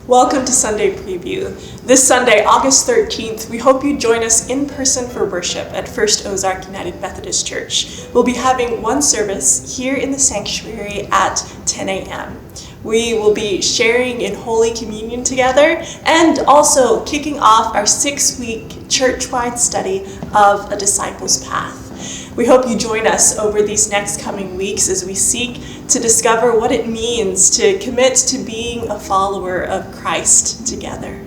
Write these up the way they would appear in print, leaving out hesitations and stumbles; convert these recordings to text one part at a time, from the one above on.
Welcome to Sunday Preview. This Sunday, August 13th, we hope you join us in person for worship at First Ozark United Methodist Church. We'll be having one service here in the sanctuary at 10 a.m. We will be sharing in Holy Communion together and also kicking off our 6-week church-wide study of A Disciple's Path. We hope you join us over these next coming weeks as we seek to discover what it means to commit to being a follower of Christ together.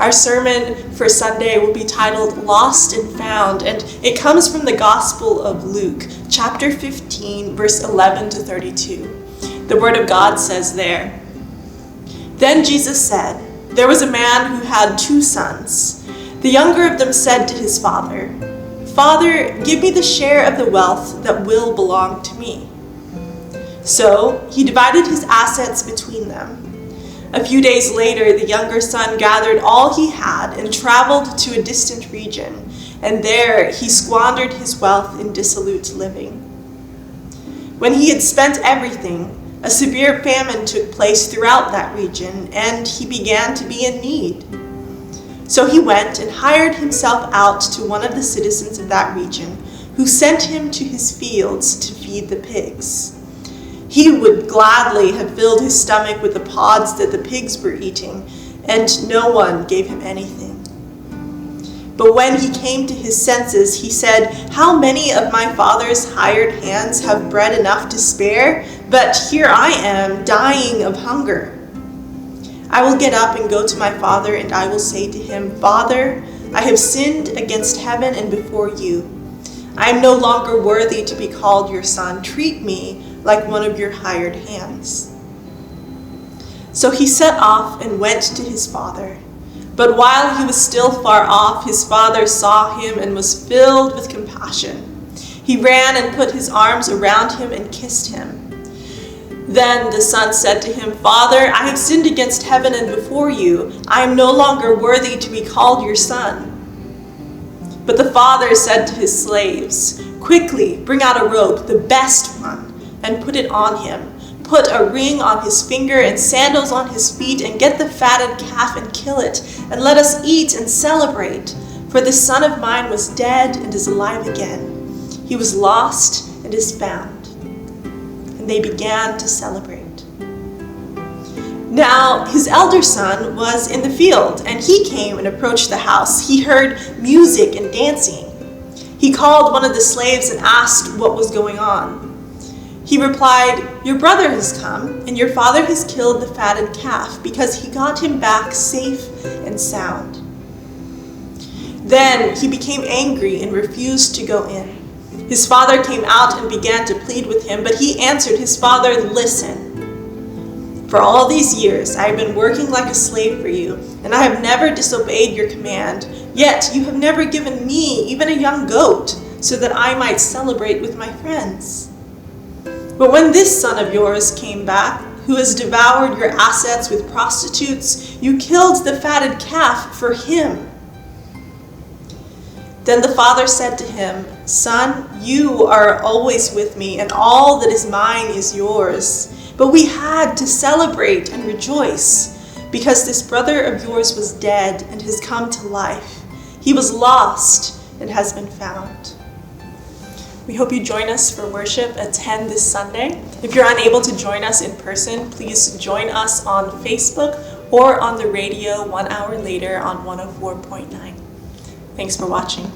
Our sermon for Sunday will be titled Lost and Found, and it comes from the Gospel of Luke, chapter 15, verse 11 to 32. The Word of God says there, "Then Jesus said, 'There was a man who had 2 sons. The younger of them said to his father, "Father, give me the share of the wealth that will belong to me." So he divided his assets between them. A few days later, the younger son gathered all he had and traveled to a distant region, and there he squandered his wealth in dissolute living. When he had spent everything, a severe famine took place throughout that region, and he began to be in need. So he went and hired himself out to one of the citizens of that region, who sent him to his fields to feed the pigs. He would gladly have filled his stomach with the pods that the pigs were eating, and no one gave him anything. But when he came to his senses, he said, "How many of my father's hired hands have bread enough to spare? But here I am, dying of hunger. I will get up and go to my father, and I will say to him, 'Father, I have sinned against heaven and before you. I am no longer worthy to be called your son. Treat me like one of your hired hands.' So he set off and went to his father. But while he was still far off, his father saw him and was filled with compassion. He ran and put his arms around him and kissed him. Then the son said to him, 'Father, I have sinned against heaven and before you. I am no longer worthy to be called your son.' But the father said to his slaves, 'Quickly, bring out a robe, the best one, and put it on him. Put a ring on his finger and sandals on his feet, and get the fatted calf and kill it, and let us eat and celebrate. For this son of mine was dead and is alive again. He was lost and is found.' And they began to celebrate. Now his elder son was in the field, and he came and approached the house. He heard music and dancing. He called one of the slaves and asked what was going on. He replied, 'Your brother has come, and your father has killed the fatted calf, because he got him back safe and sound.' Then he became angry and refused to go in. His father came out and began to plead with him, but he answered his father, 'Listen, for all these years I have been working like a slave for you, and I have never disobeyed your command. Yet you have never given me even a young goat, so that I might celebrate with my friends. But when this son of yours came back, who has devoured your assets with prostitutes, you killed the fatted calf for him.' Then the father said to him, 'Son, you are always with me, and all that is mine is yours. But we had to celebrate and rejoice, because this brother of yours was dead and has come to life. He was lost and has been found.'" We hope you join us for worship at 10 this Sunday. If you're unable to join us in person, please join us on Facebook or on the radio 1 hour later on 104.9. Thanks for watching.